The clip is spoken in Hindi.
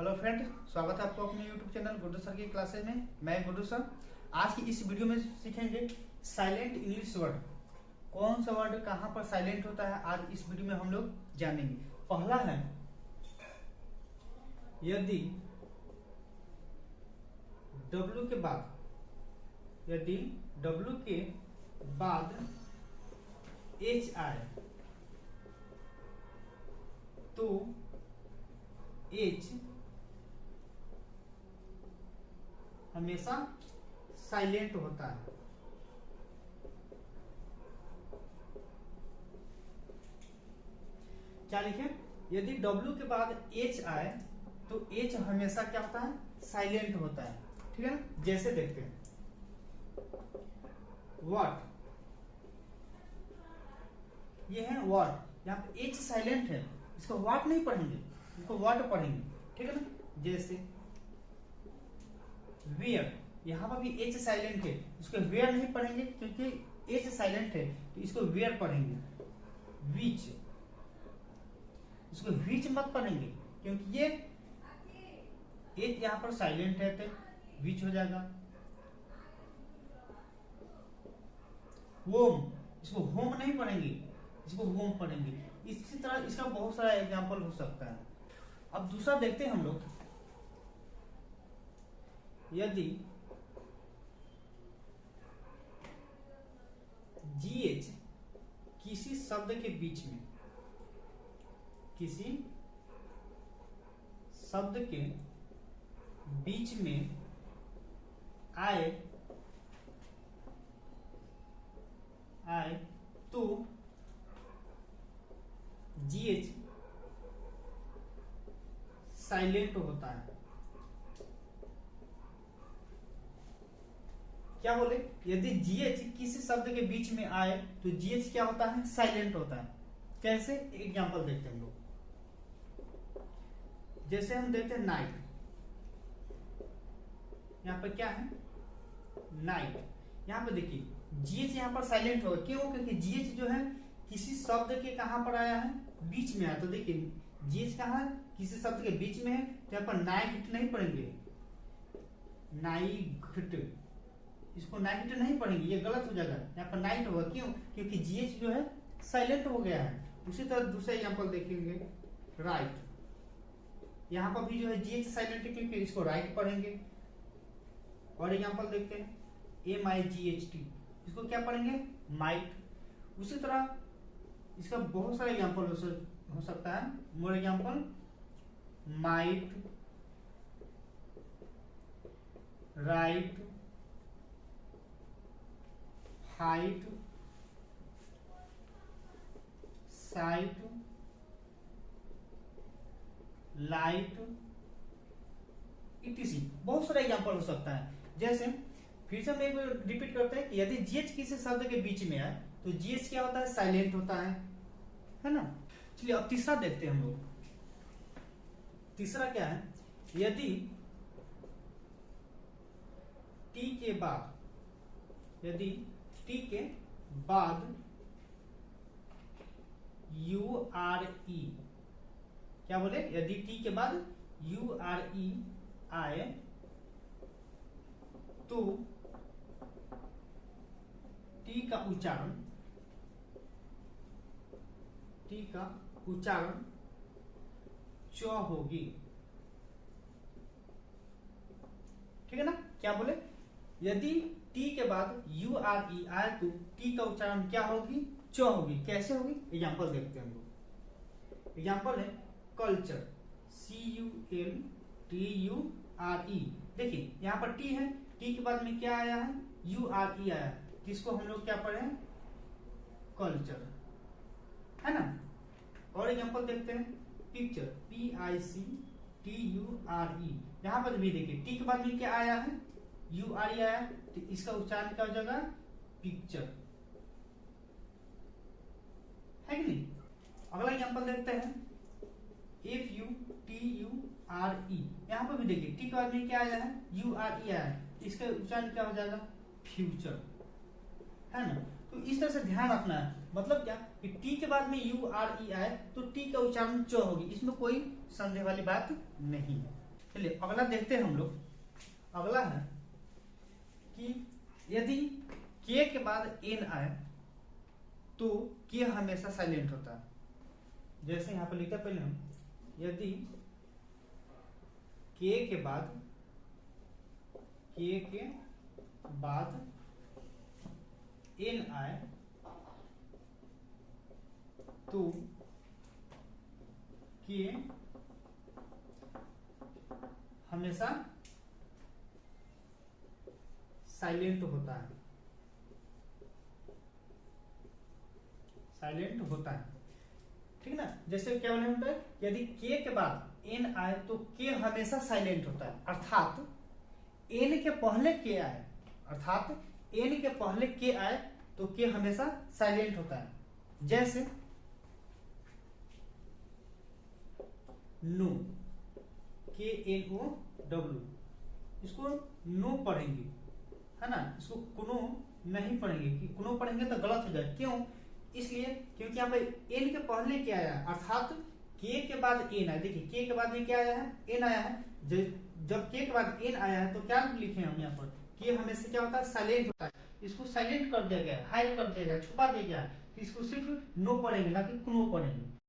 हेलो फ्रेंड, स्वागत है आपको अपने यूट्यूब चैनल गुड्डू सर की क्लासेज में। मैं गुड्डू सर। आज की इस वीडियो में सीखेंगे साइलेंट इंग्लिश वर्ड। कौन सा वर्ड कहाँ पर साइलेंट होता है, आज इस वीडियो में हम लोग जानेंगे। पहला है, यदि W के बाद H आए तो H हमेशा साइलेंट होता है। क्या लिखे? यदि W के बाद H आए तो H हमेशा क्या होता है? साइलेंट होता है। ठीक है ना? जैसे देखते हैं, व्हाट, ये है व्हाट, यहाँ पे H साइलेंट है, इसको व्हाट नहीं पढ़ेंगे, इसको व्हाट पढ़ेंगे। ठीक है ना? जैसे वेयर, यहाँ पर भी H साइलेंट है, इसको वेयर नहीं पढ़ेंगे क्योंकि H साइलेंट है, तो इसको वेयर पढ़ेंगे। विच, इसको विच मत पढ़ेंगे क्योंकि ये H यहाँ पर साइलेंट है, तो विच हो जाएगा। होम, इसको होम नहीं पढ़ेंगे, इसको होम पढ़ेंगे। इसी तरह इसका बहुत सारा एग्जाम्पल हो सकता है। अब दूसरा देखते हैं हम लोग, यदि GH किसी शब्द के बीच में, किसी शब्द के बीच में आए तो GH साइलेंट होता है। क्या बोले? यदि GH किसी शब्द के बीच में आए तो GH क्या होता है? साइलेंट होता है। कैसे? एग्जांपल देखते हैं हम लोग। जैसे हम देखते हैं नाइट, यहां पर क्या है? नाइट। यहां पर देखिए GH यहां पर साइलेंट होगा। क्यों? क्योंकि GH जो है किसी शब्द के कहां पर आया है? बीच में आया। तो देखिए GH कहां है? किसी शब्द के बीच में है, तो यहां पर नाइट नहीं पढ़ेंगे, नाइट, इसको नाइट नहीं पढ़ेंगे, ये गलत हो जाएगा। यहाँ पर नाइट होगा। क्यों? क्योंकि GH जो है साइलेंट हो गया है। उसी तरह दूसरा एग्जांपल देखेंगे, राइट, यहाँ पर भी जो है GH साइलेंट है क्योंकि इसको राइट पढ़ेंगे। और एग्जांपल देखते हैं, MIGHT, इसको क्या पढ़ेंगे? माइट। उसी तरह इसका बहुत सारा एग्जांपल हो सकता है। More example, might, right, height, site, light, etc.. बहुत सारा एग्जांपल हो सकता है। जैसे फिर से हम एक बार रिपीट करते हैं कि यदि GH किसी शब्द के बीच में आए तो GH क्या होता है? साइलेंट होता है ना? चलिए अब तीसरा देखते हैं हम लोग। तीसरा क्या है? यदि T के बाद URE, क्या बोले? यदि T के बाद URE आए तो T का उच्चारण च होगी। ठीक है ना? क्या बोले? यदि T के बाद URE आए तो T का उच्चारण क्या होगी? च होगी। कैसे होगी? एग्जांपल देखते हैं हम लोग। एग्जांपल है कल्चर, CULTURE। देखिए यहाँ पर T है, T के बाद में क्या आया है? URE आया, जिसको हम लोग क्या पढ़े? कल्चर, है ना? और एग्जांपल देखते हैं, पिक्चर, PICTURE। यहाँ पर भी देखिए T के बाद में क्या आया है? URE आया, तो इसका उच्चारण क्या हो जाएगा? पिक्चर, है कि नहीं? अगला एग्जांपल देखते हैं, FUTURE। यहाँ पर भी देखिए T के बाद में क्या आया है? URE आया है, इसका उच्चारण क्या हो जाएगा? फ्यूचर, है ना? तो इस तरह से ध्यान रखना है। मतलब क्या कि T के बाद में URE आए तो T का उच्चारण च होगी, इसमें कोई संदेह वाली बात नहीं है। चलिए अगला देखते हैं हम लोग। अगला है कि यदि के के बाद एन आए तो के हमेशा साइलेंट होता है। जैसे यहां पर लिखा पहले हम, यदि के के बाद एन आए तो के हमेशा साइलेंट होता है, साइलेंट होता है। ठीक ना, जैसे क्या बोले हम, यदि के के बाद एन आए तो के हमेशा साइलेंट होता है, अर्थात एन के पहले के आए, अर्थात एन के पहले के आए तो के हमेशा साइलेंट होता है। जैसे नो, के एन ओ डब्ल्यू, इसको नो पढ़ेंगे है ना, इसको कुनो नहीं पढ़ेंगे, कि कुनो पढ़ेंगे तो गलत हो जाए। क्यों? इसलिए क्योंकि यहाँ पे एन के पहले क्या आया, अर्थात के के बाद एन आया। देखिए के के बाद में क्या आया है, एन आया है। जब के के बाद एन आया है तो क्या लिखे हम यहाँ पर, के हमेशा क्या होता है, साइलेंट होता है। इसको साइलेंट कर दिया गया, हाइड कर दिया गया, छुपा दिया गया, तो इसको सिर्फ नो पढ़ेंगे ना कि कुनो पढ़ेंगे।